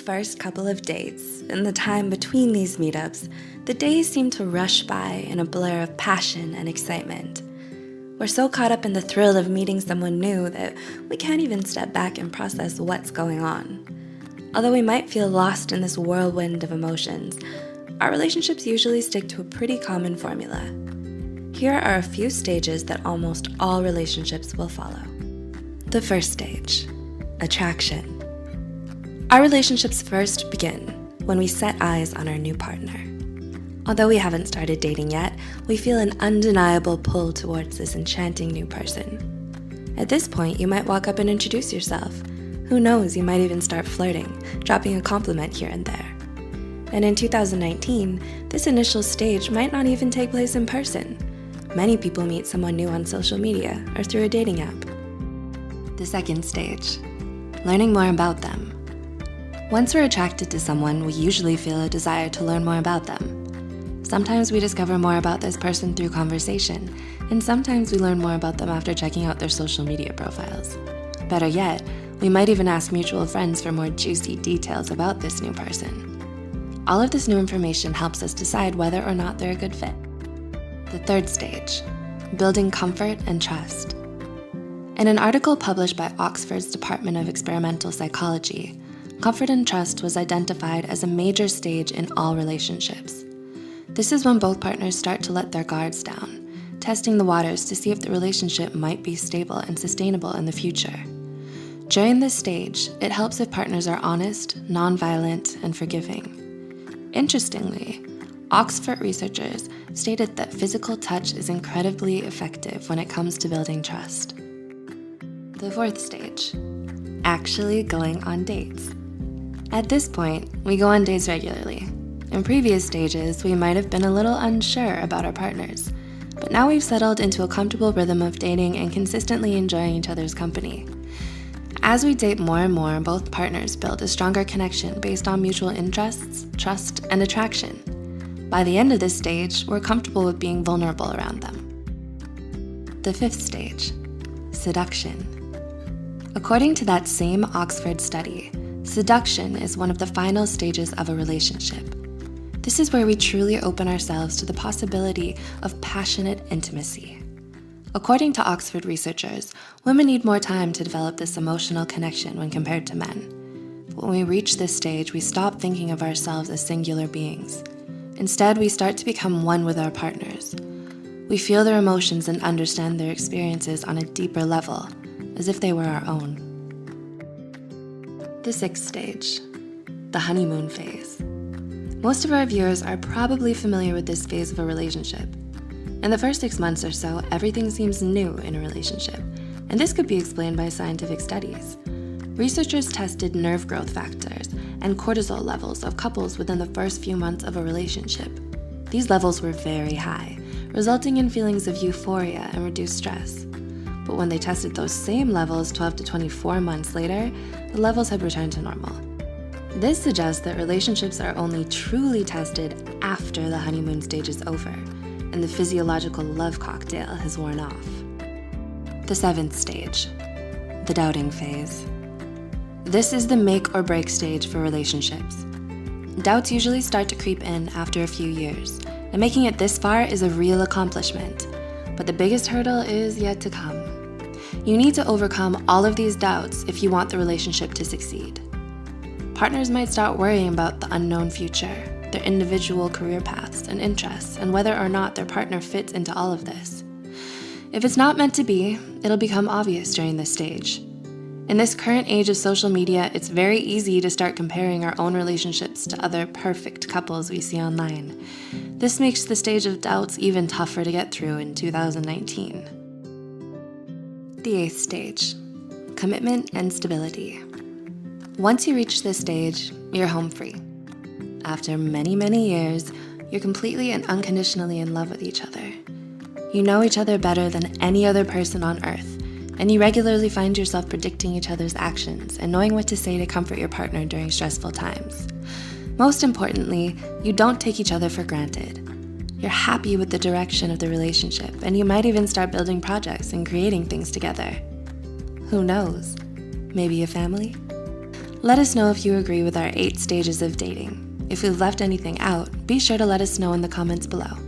first couple of dates, and the time between these meetups, the days seem to rush by in a blur of passion and excitement. We're so caught up in the thrill of meeting someone new that we can't even step back and process what's going on. Although we might feel lost in this whirlwind of emotions, our relationships usually stick to a pretty common formula. Here are a few stages that almost all relationships will follow. The first stage, attraction. Our relationships first begin when we set eyes on our new partner. Although we haven't started dating yet, we feel an undeniable pull towards this enchanting new person. At this point, you might walk up and introduce yourself. Who knows, you might even start flirting, dropping a compliment here and there. And in 2019, this initial stage might not even take place in person. Many people meet someone new on social media or through a dating app. The second stage, learning more about them. Once we're attracted to someone, we usually feel a desire to learn more about them. Sometimes we discover more about this person through conversation, and sometimes we learn more about them after checking out their social media profiles. Better yet, we might even ask mutual friends for more juicy details about this new person. All of this new information helps us decide whether or not they're a good fit. The third stage, building comfort and trust. In an article published by Oxford's Department of Experimental Psychology, comfort and trust was identified as a major stage in all relationships. This is when both partners start to let their guards down, testing the waters to see if the relationship might be stable and sustainable in the future. During this stage, it helps if partners are honest, nonviolent, and forgiving. Interestingly, Oxford researchers stated that physical touch is incredibly effective when it comes to building trust. The fourth stage, actually going on dates. At this point, we go on dates regularly. In previous stages, we might have been a little unsure about our partners, but now we've settled into a comfortable rhythm of dating and consistently enjoying each other's company. As we date more and more, both partners build a stronger connection based on mutual interests, trust, and attraction. By the end of this stage, we're comfortable with being vulnerable around them. The fifth stage, seduction. According to that same Oxford study, seduction is one of the final stages of a relationship. This is where we truly open ourselves to the possibility of passionate intimacy. According to Oxford researchers, women need more time to develop this emotional connection when compared to men. When we reach this stage, we stop thinking of ourselves as singular beings. Instead, we start to become one with our partners. We feel their emotions and understand their experiences on a deeper level, as if they were our own. The sixth stage, the honeymoon phase. Most of our viewers are probably familiar with this phase of a relationship. In the first 6 months or so, everything seems new in a relationship, and this could be explained by scientific studies. Researchers tested nerve growth factors and cortisol levels of couples within the first few months of a relationship. These levels were very high, resulting in feelings of euphoria and reduced stress. But when they tested those same levels 12 to 24 months later, the levels had returned to normal. This suggests that relationships are only truly tested after the honeymoon stage is over, and the physiological love cocktail has worn off. The seventh stage, the doubting phase. This is the make or break stage for relationships. Doubts usually start to creep in after a few years, and making it this far is a real accomplishment. But the biggest hurdle is yet to come. You need to overcome all of these doubts if you want the relationship to succeed. Partners might start worrying about the unknown future, their individual career paths and interests, and whether or not their partner fits into all of this. If it's not meant to be, it'll become obvious during this stage. In this current age of social media, it's very easy to start comparing our own relationships to other perfect couples we see online. This makes the stage of doubts even tougher to get through in 2019. The eighth stage, commitment and stability. Once you reach this stage, you're home free. After many, many years, you're completely and unconditionally in love with each other. You know each other better than any other person on earth, and you regularly find yourself predicting each other's actions and knowing what to say to comfort your partner during stressful times. Most importantly, you don't take each other for granted. You're happy with the direction of the relationship, and you might even start building projects and creating things together. Who knows? Maybe a family? Let us know if you agree with our 8 stages of dating. If we've left anything out, be sure to let us know in the comments below.